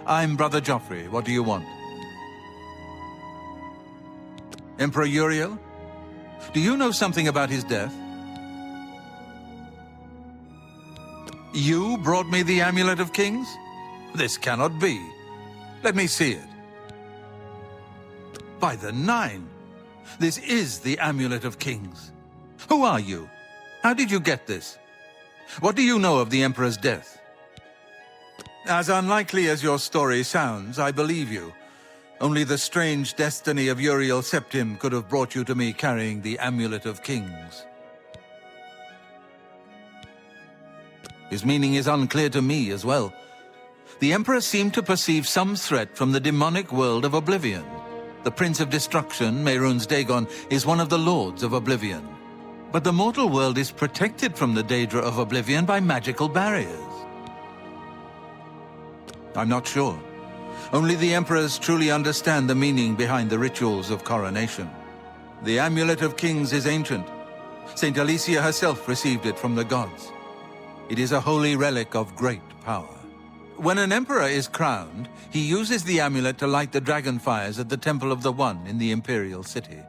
I'm Brother Jauffre. What do you want? Emperor Uriel? Do you know something about his death? You brought me the Amulet of Kings? This cannot be. Let me see it. By the Nine! This is the Amulet of Kings. Who are you? How did you get this? What do you know of the Emperor's death? As unlikely as your story sounds, I believe you. Only the strange destiny of Uriel Septim could have brought you to me carrying the Amulet of Kings. His meaning is unclear to me as well. The Emperor seemed to perceive some threat from the demonic world of Oblivion. The Prince of Destruction, Mehrunes Dagon, is one of the Lords of Oblivion. But the mortal world is protected from the Daedra of Oblivion by magical barriers. I'm not sure. Only the Emperors truly understand the meaning behind the rituals of coronation. The Amulet of Kings is ancient. Saint Alicia herself received it from the gods. It is a holy relic of great power. When an emperor is crowned, he uses the amulet to light the dragon fires at the Temple of the One in the Imperial City.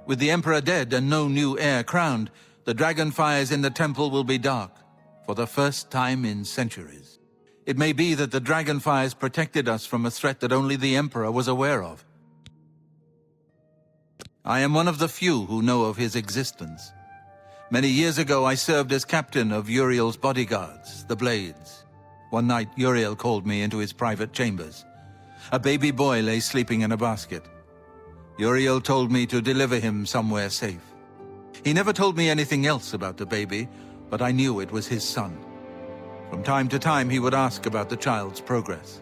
With the emperor dead and no new heir crowned, the dragon fires in the temple will be dark, for the first time in centuries. It may be that the dragon fires protected us from a threat that only the emperor was aware of. I am one of the few who know of his existence. Many years ago, I served as captain of Uriel's bodyguards, the Blades. One night, Uriel called me into his private chambers. A baby boy lay sleeping in a basket. Uriel told me to deliver him somewhere safe. He never told me anything else about the baby, but I knew it was his son. From time to time, he would ask about the child's progress.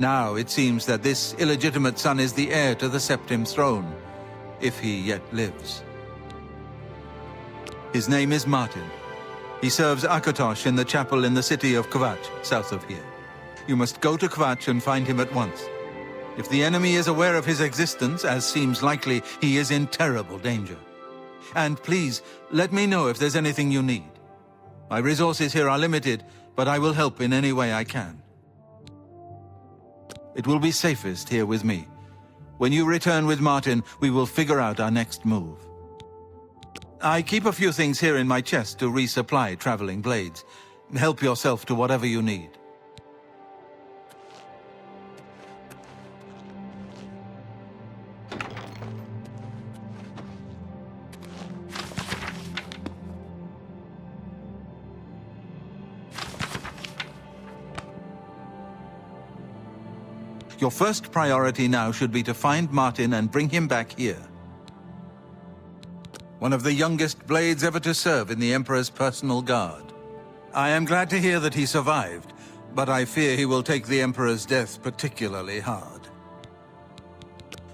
Now it seems that this illegitimate son is the heir to the Septim throne, if he yet lives. His name is Martin. He serves Akatosh in the chapel in the city of Kvatch, south of here. You must go to Kvatch and find him at once. If the enemy is aware of his existence, as seems likely, he is in terrible danger. And please, let me know if there's anything you need. My resources here are limited, but I will help in any way I can. It will be safest here with me. When you return with Martin, we will figure out our next move. I keep a few things here in my chest to resupply traveling blades. Help yourself to whatever you need. Your first priority now should be to find Martin and bring him back here. One of the youngest blades ever to serve in the Emperor's personal guard. I am glad to hear that he survived, but I fear he will take the Emperor's death particularly hard.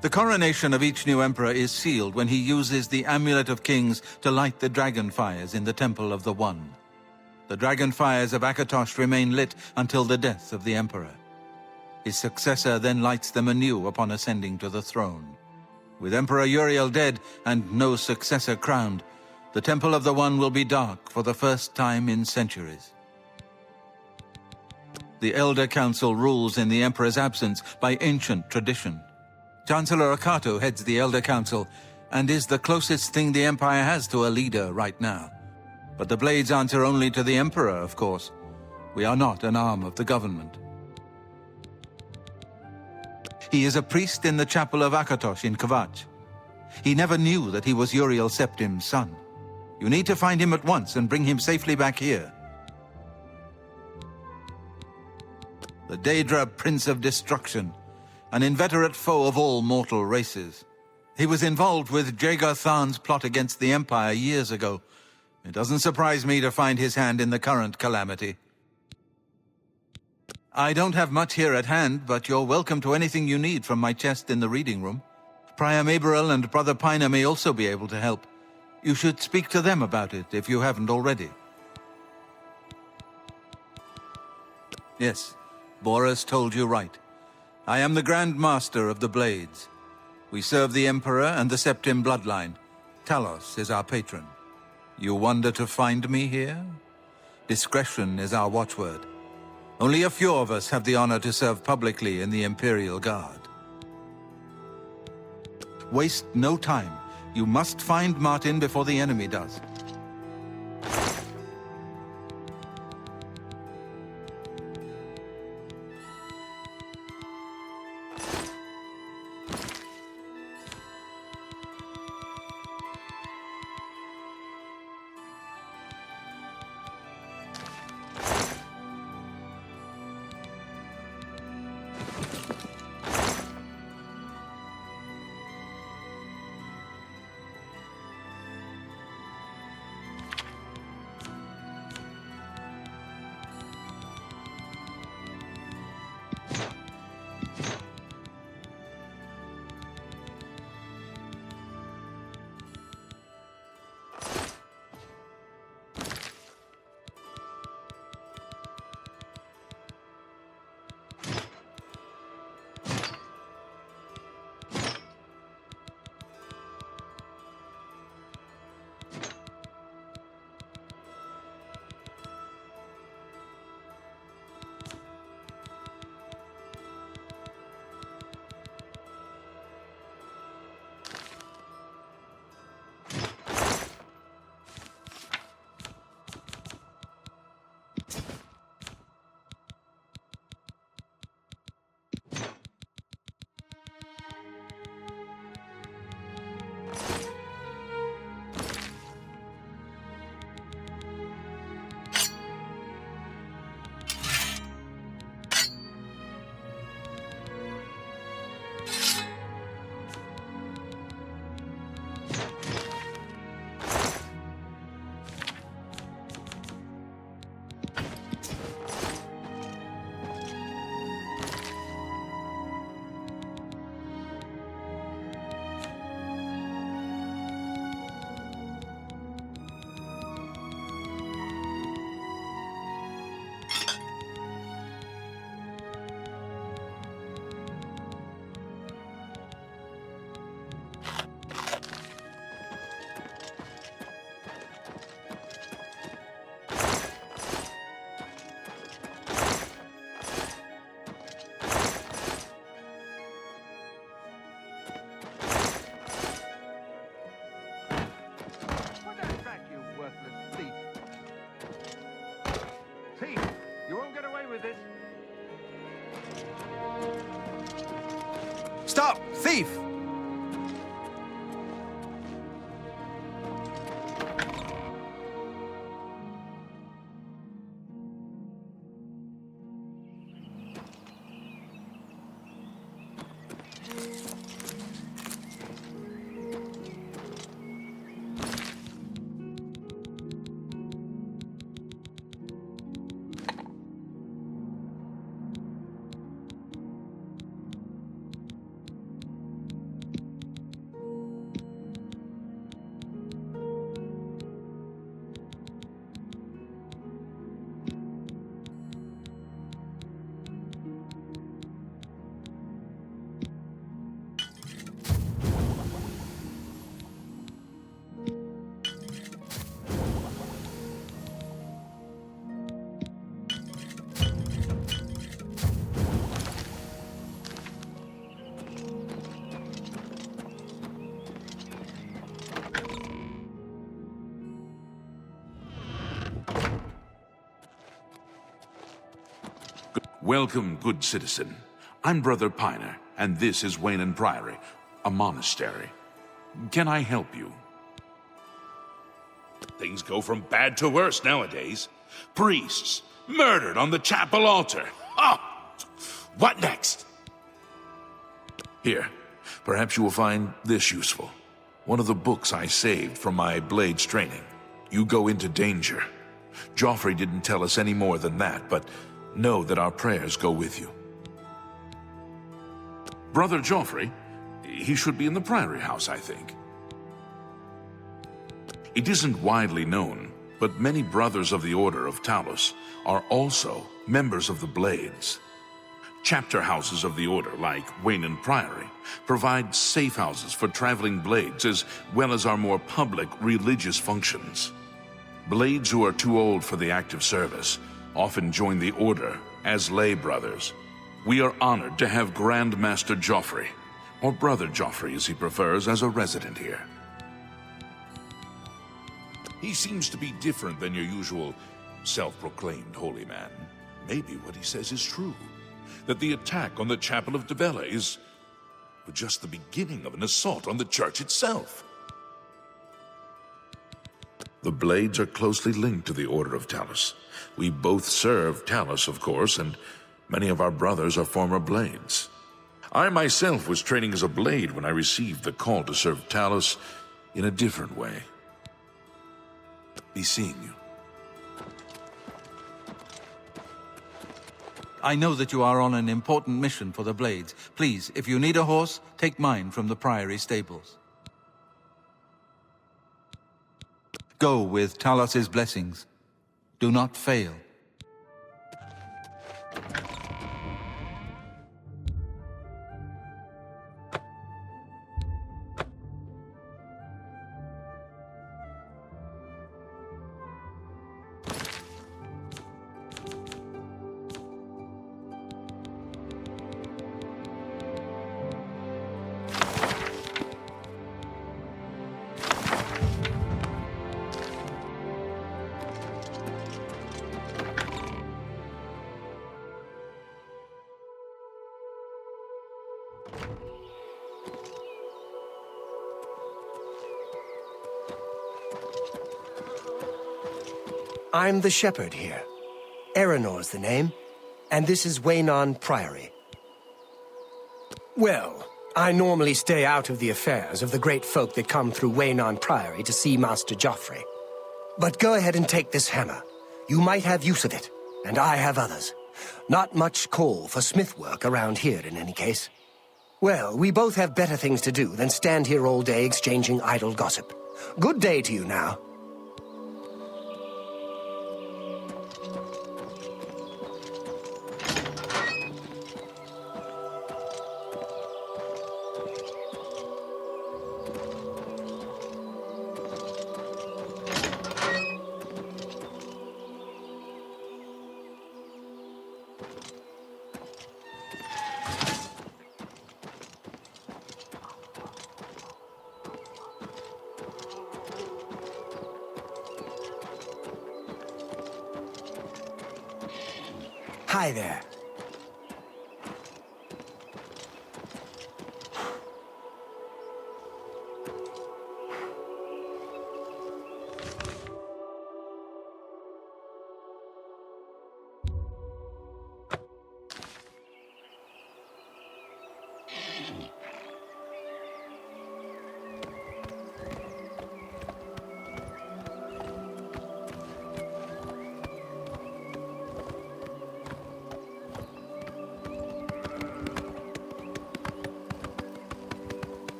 The coronation of each new Emperor is sealed when he uses the Amulet of Kings to light the dragon fires in the Temple of the One. The dragon fires of Akatosh remain lit until the death of the Emperor. His successor then lights them anew upon ascending to the throne. With Emperor Uriel dead and no successor crowned, the Temple of the One will be dark for the first time in centuries. The Elder Council rules in the Emperor's absence by ancient tradition. Chancellor Akato heads the Elder Council and is the closest thing the Empire has to a leader right now. But the Blades answer only to the Emperor, of course. We are not an arm of the government. He is a priest in the chapel of Akatosh in Kvatch. He never knew that he was Uriel Septim's son. You need to find him at once and bring him safely back here. The Daedra Prince of Destruction, an inveterate foe of all mortal races. He was involved with Jagar Tharn's plot against the Empire years ago. It doesn't surprise me to find his hand in the current calamity. I don't have much here at hand, but you're welcome to anything you need from my chest in the reading room. Prior Maberel and Brother Piner may also be able to help. You should speak to them about it if you haven't already. Yes, Boris told you right. I am the Grand Master of the Blades. We serve the Emperor and the Septim bloodline. Talos is our patron. You wonder to find me here? Discretion is our watchword. Only a few of us have the honor to serve publicly in the Imperial Guard. Waste no time. You must find Martin before the enemy does. Stop! Thief! Welcome, good citizen. I'm Brother Piner, and this is Wayne Priory, a monastery. Can I help you? Things go from bad to worse nowadays. Priests murdered on the chapel altar. Oh! What next? Here, perhaps you will find this useful. One of the books I saved from my blades training. You go into danger. Jauffre didn't tell us any more than that, but know that our prayers go with you. Brother Jauffre? He should be in the Priory House, I think. It isn't widely known, but many brothers of the Order of Talos are also members of the Blades. Chapter houses of the Order, like Wayne Priory, provide safe houses for traveling Blades as well as our more public religious functions. Blades who are too old for the active service often join the Order As lay brothers, we are honored to have Grand Master Jauffre, or Brother Jauffre as he prefers, as a resident here. He seems to be different than your usual self-proclaimed holy man. Maybe what he says is true. That the attack on the Chapel of Dibella is just the beginning of an assault on the church itself. The Blades are closely linked to the Order of Talos. We both serve Talos, of course, and many of our brothers are former Blades. I myself was training as a Blade when I received the call to serve Talos in a different way. Be seeing you. I know that you are on an important mission for the Blades. Please, if you need a horse, take mine from the Priory stables. Go with Talos's blessings. Do not fail. I'm the shepherd here. Eranor's the name, and this is Waynon Priory. Well, I normally stay out of the affairs of the great folk that come through Waynon Priory to see Master Jauffre. But go ahead and take this hammer. You might have use of it, and I have others. Not much call for smith work around here in any case. Well, we both have better things to do than stand here all day exchanging idle gossip. Good day to you now. Hi there.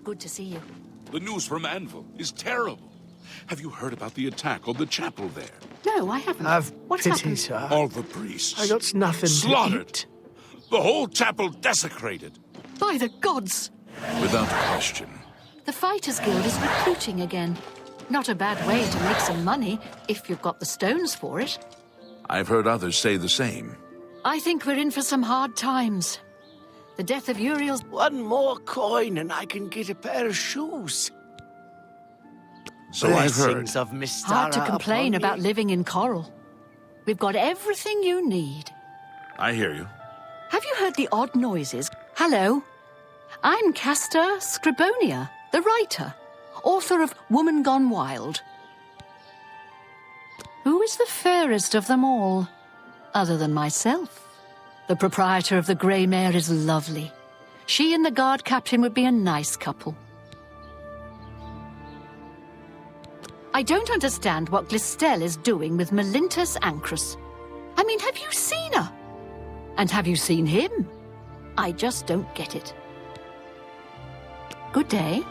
Good to see you. The news from Anvil is terrible. Have you heard about the attack on the chapel there? No, I haven't. Have What's pity, happened? sir. All the priests I got nothing slaughtered. to eat. The whole chapel desecrated. By the gods! Without question. The Fighters Guild is recruiting again. Not a bad way to make some money, if you've got the stones for it. I've heard others say the same. I think we're in for some hard times. The death of Uriel's... One more coin and I can get a pair of shoes. So I've heard. Blessings of Mistara Hard to complain upon about you. living in Coral. We've got everything you need. I hear you. Have you heard the odd noises? Hello. I'm Castor Scribonia, the writer, author of Woman Gone Wild. Who is the fairest of them all, other than myself? The proprietor of the Grey Mare is lovely. She and the guard captain would be a nice couple. I don't understand what Glistel is doing with Melintus Ancrus. I mean, have you seen her? And have you seen him? I just don't get it. Good day.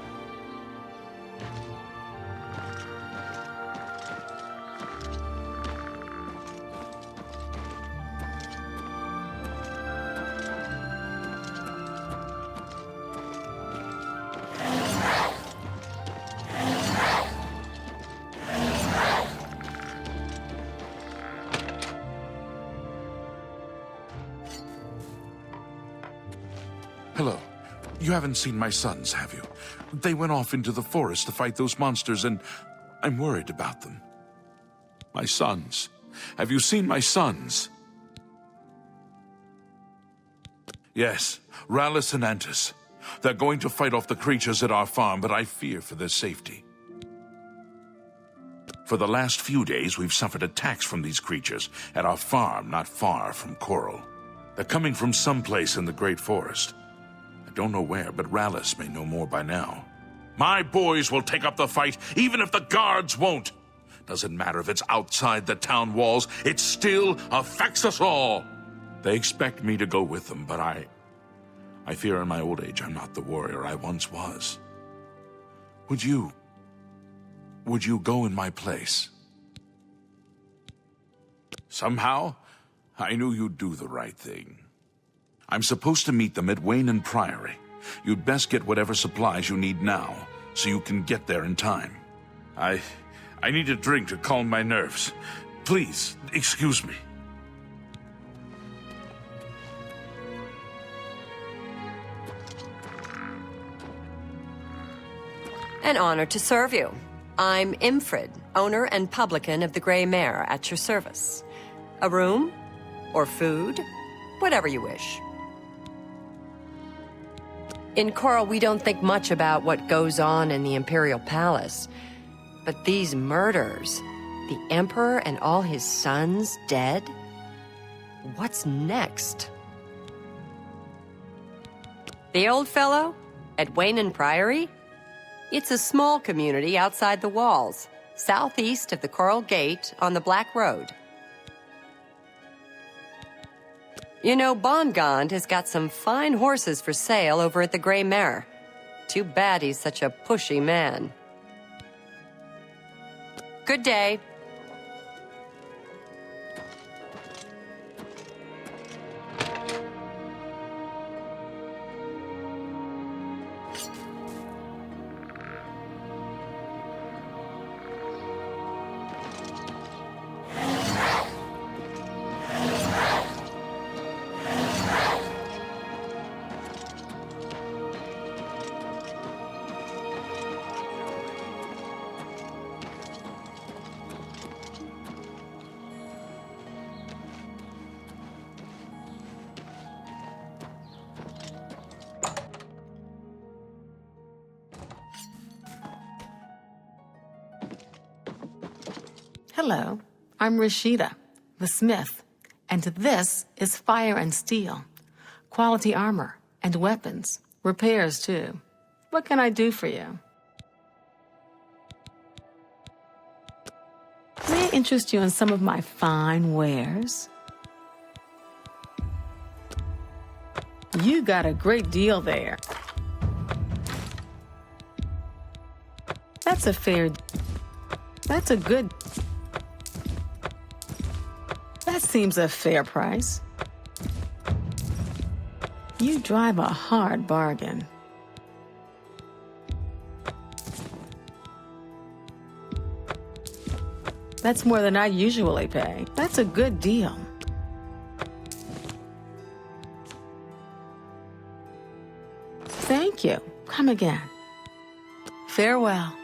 Hello. You haven't seen my sons, have you? They went off into the forest to fight those monsters, and I'm worried about them. My sons. Have you seen my sons? Yes, Rallus and Antis. They're going to fight off the creatures at our farm, but I fear for their safety. For the last few days, we've suffered attacks from these creatures at our farm not far from Coral. They're coming from someplace in the Great Forest. I don't know where, but Rallus may know more by now. My boys will take up the fight, even if the guards won't. Doesn't matter if it's outside the town walls, it still affects us all. They expect me to go with them, but I fear in my old age I'm not the warrior I once was. Would you go in my place? Somehow, I knew you'd do the right thing. I'm supposed to meet them at Wayne Priory. You'd best get whatever supplies you need now, so you can get there in time. I need a drink to calm my nerves. Please, excuse me. An honor to serve you. I'm Imfrid, owner and publican of the Grey Mare, at your service. A room? Or food? Whatever you wish. In Coral, we don't think much about what goes on in the Imperial Palace. But these murders, the Emperor and all his sons dead? What's next? The old fellow? At Wayne Priory? It's a small community outside the walls, southeast of the Coral Gate on the Black Road. You know, Bongond has got some fine horses for sale over at the Grey Mare. Too bad he's such a pushy man. Good day. Hello, I'm Rashida, the smith, and this is Fire and Steel. Quality armor and weapons, repairs too. What can I do for you? May I interest you in some of my fine wares? You got a great deal there. That's a good... That seems a fair price. You drive a hard bargain. That's more than I usually pay. That's a good deal. Thank you. Come again. Farewell.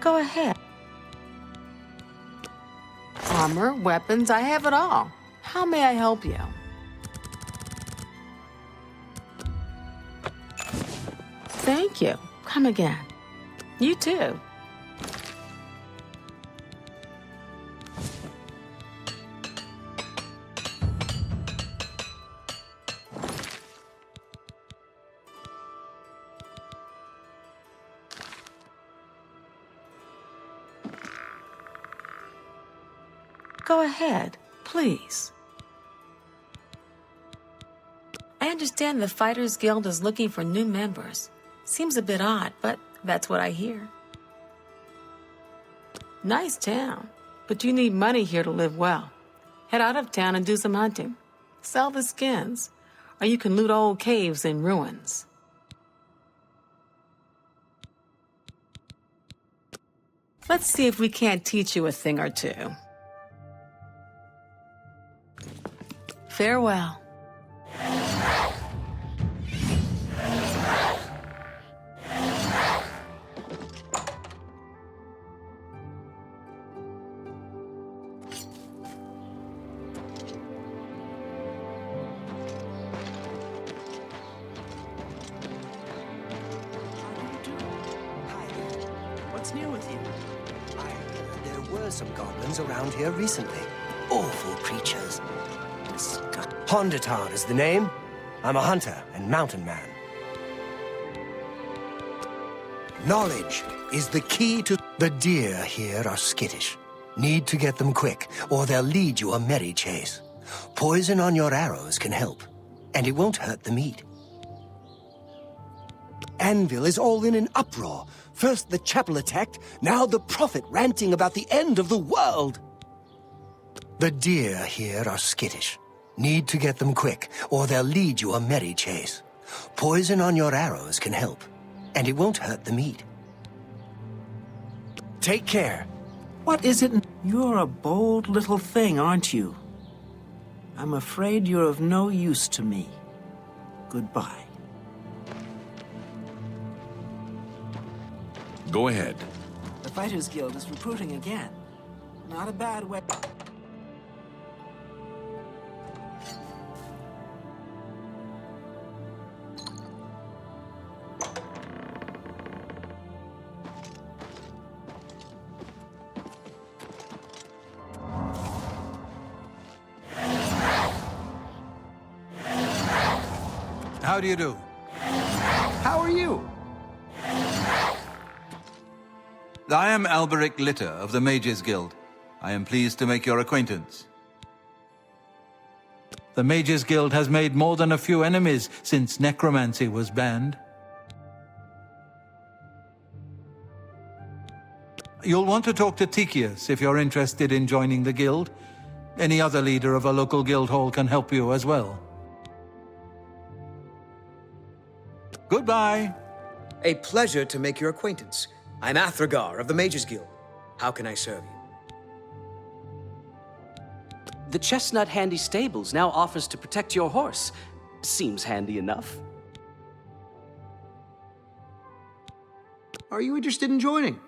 Go ahead. Armor, weapons, I have it all. How may I help you? Thank you. Come again. You too. Go ahead, please. I understand the Fighters Guild is looking for new members. Seems a bit odd, but that's what I hear. Nice town, but you need money here to live well. Head out of town and do some hunting. Sell the skins, or you can loot old caves and ruins. Let's see if we can't teach you a thing or two. Farewell. What's new with you? I heard there were some goblins around here recently. Awful creatures. Hondatar is the name. I'm a hunter and mountain man. Knowledge is the key to... The deer here are skittish. Need to get them quick, or they'll lead you a merry chase. Poison on your arrows can help, and it won't hurt the meat. Anvil is all in an uproar. First the chapel attacked, now the prophet ranting about the end of the world. The deer here are skittish. Need to get them quick, or they'll lead you a merry chase. Poison on your arrows can help, and it won't hurt the meat. Take care. What is it? You're a bold little thing, aren't you? I'm afraid you're of no use to me. Goodbye. Go ahead. The Fighters Guild is recruiting again. Not a bad way. How do you do? How are you? I am Alberic Litter of the Mages Guild. I am pleased to make your acquaintance. The Mages Guild has made more than a few enemies since necromancy was banned. You'll want to talk to Tychius if you're interested in joining the guild. Any other leader of a local guild hall can help you as well. Goodbye. A pleasure to make your acquaintance. I'm Athragar of the Mages Guild. How can I serve you? The Chestnut Handy Stables now offers to protect your horse. Seems handy enough. Are you interested in joining?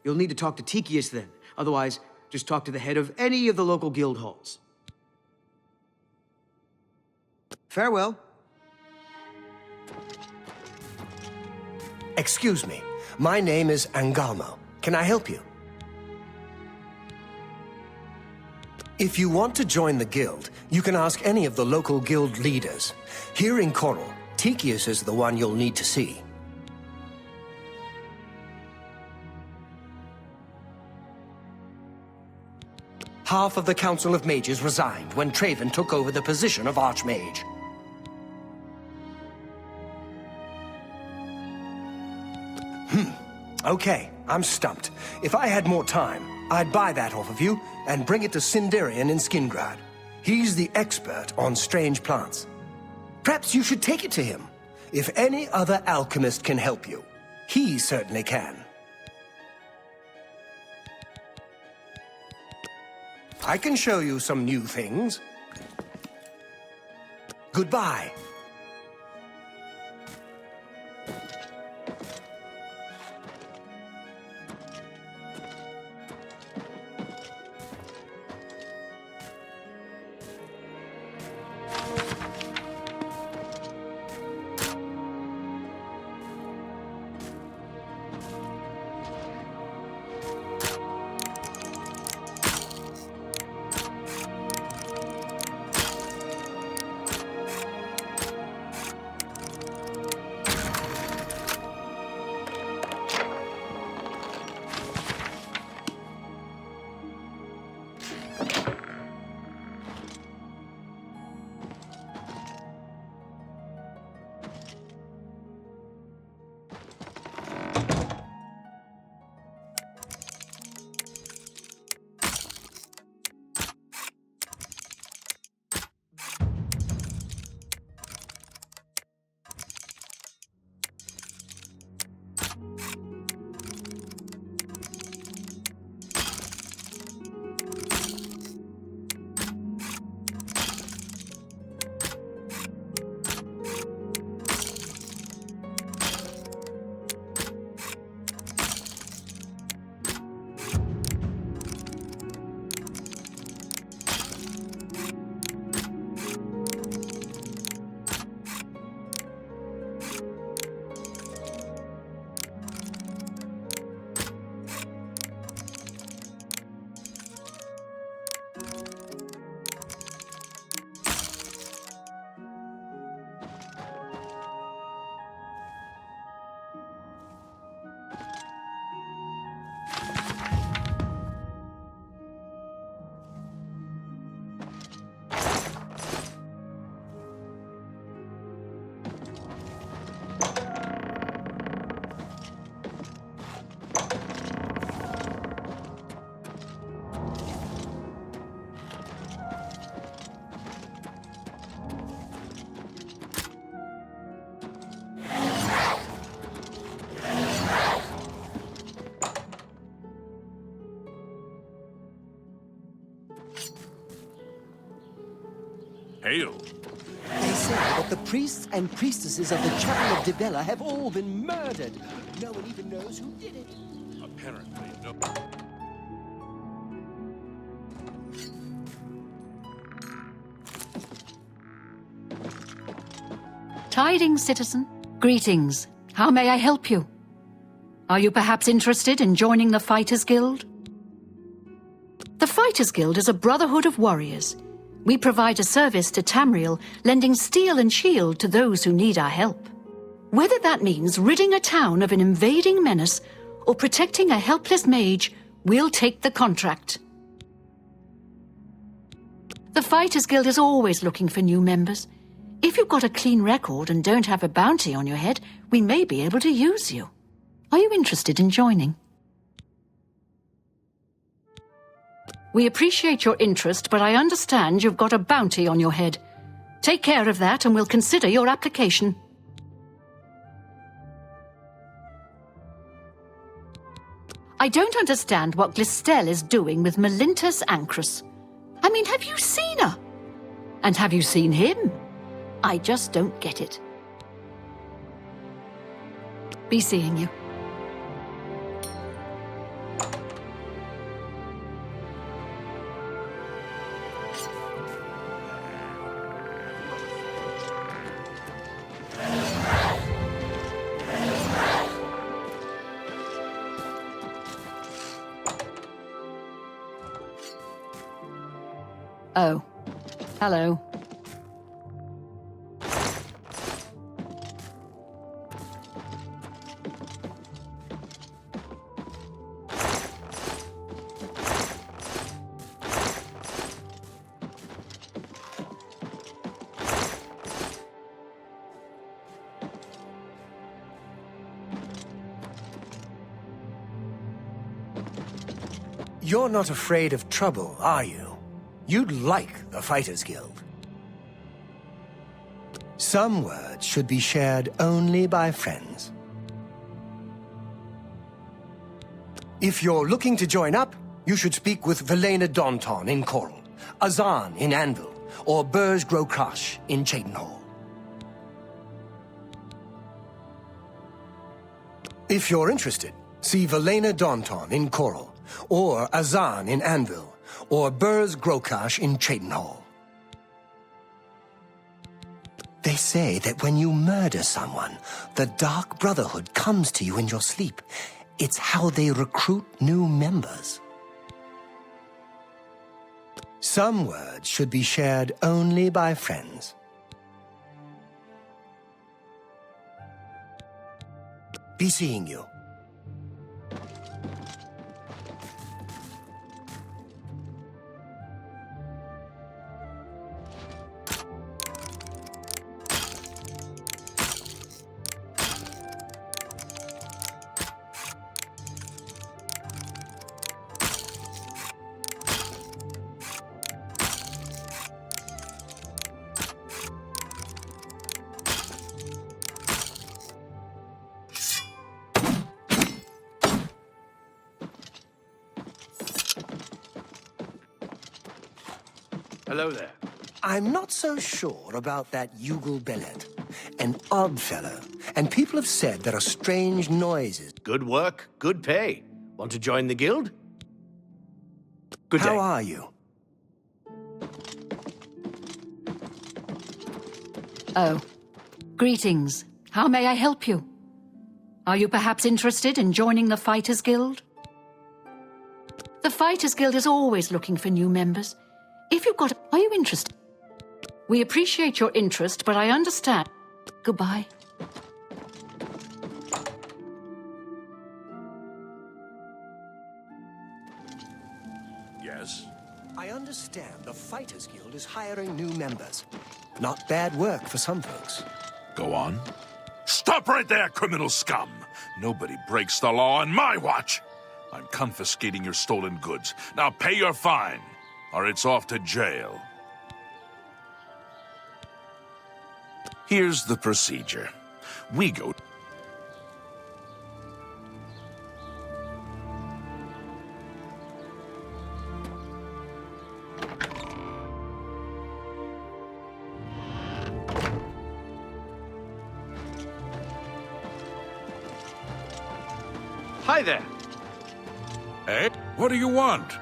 You'll need to talk to Tychius then. Otherwise, just talk to the head of any of the local guild halls. Farewell. Excuse me. My name is Angalmo. Can I help you? If you want to join the guild, you can ask any of the local guild leaders. Here in Coral, Tychius is the one you'll need to see. Half of the Council of Mages resigned when Traven took over the position of Archmage. Okay, I'm stumped. If I had more time, I'd buy that off of you and bring it to Sindarian in Skingrad. He's the expert on strange plants. Perhaps you should take it to him. If any other alchemist can help you, he certainly can. I can show you some new things. Goodbye. Hail. They say that the priests and priestesses of the Chapel of Dibella have all been murdered. No one even knows who did it. Apparently, no. Tidings, citizen. Greetings. How may I help you? Are you perhaps interested in joining the Fighters Guild? The Fighters Guild is a brotherhood of warriors. We provide a service to Tamriel, lending steel and shield to those who need our help. Whether that means ridding a town of an invading menace or protecting a helpless mage, we'll take the contract. The Fighters Guild is always looking for new members. If you've got a clean record and don't have a bounty on your head, we may be able to use you. Are you interested in joining? We appreciate your interest, but I understand you've got a bounty on your head. Take care of that and we'll consider your application. I don't understand what Glistel is doing with Melintus Ancrus. I mean, have you seen her? And have you seen him? I just don't get it. Be seeing you. Oh, hello. You're not afraid of trouble, are you? You'd like the Fighters Guild. Some words should be shared only by friends. If you're looking to join up, you should speak with Velena Daunton in Coral, Azan in Anvil, or Burj Grokash in Cheydinhal. If you're interested, see Velena Daunton in Coral, or Azan in Anvil, or Burz Grokash in Cheydinhal. They say that when you murder someone, the Dark Brotherhood comes to you in your sleep. It's how they recruit new members. Some words should be shared only by friends. Be seeing you. Hello there. I'm not so sure about that Yugal Belet. An odd fellow, and people have said there are strange noises. Good work, good pay. Want to join the guild? Good day. How are you? Oh, greetings. How may I help you? Are you perhaps interested in joining the Fighters Guild? The Fighters Guild is always looking for new members. If you've got... Are you interested? We appreciate your interest, but I understand. Goodbye. Yes? I understand the Fighters Guild is hiring new members. Not bad work for some folks. Go on. Stop right there, criminal scum! Nobody breaks the law on my watch! I'm confiscating your stolen goods. Now pay your fine, or it's off to jail. Here's the procedure. We go... Hi there. Hey, what do you want?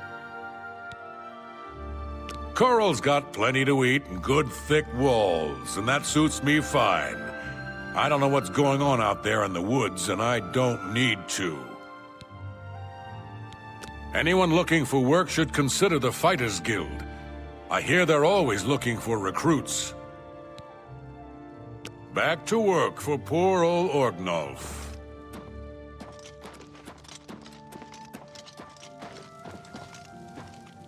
Coral's got plenty to eat and good thick walls, and that suits me fine. I don't know what's going on out there in the woods, and I don't need to. Anyone looking for work should consider the Fighters Guild. I hear they're always looking for recruits. Back to work for poor old Orgnolf.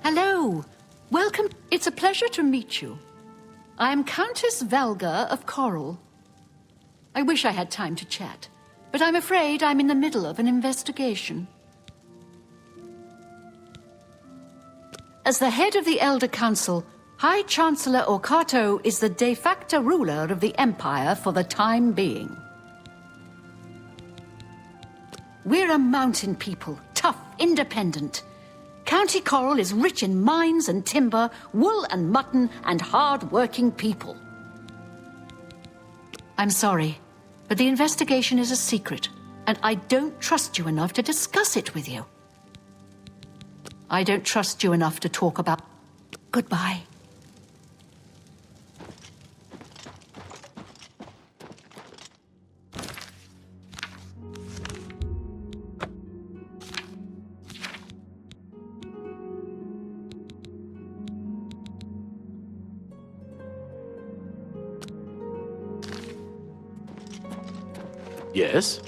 Hello. Welcome. It's a pleasure to meet you. I am Countess Valga of Coral. I wish I had time to chat, but I'm afraid I'm in the middle of an investigation. As the head of the Elder Council, High Chancellor Orcato is the de facto ruler of the Empire for the time being. We're a mountain people, tough, independent. County Coral is rich in mines and timber, wool and mutton, and hard-working people. I'm sorry, but the investigation is a secret, and I don't trust you enough to discuss it with you. I don't trust you enough to talk about... Goodbye. Yes?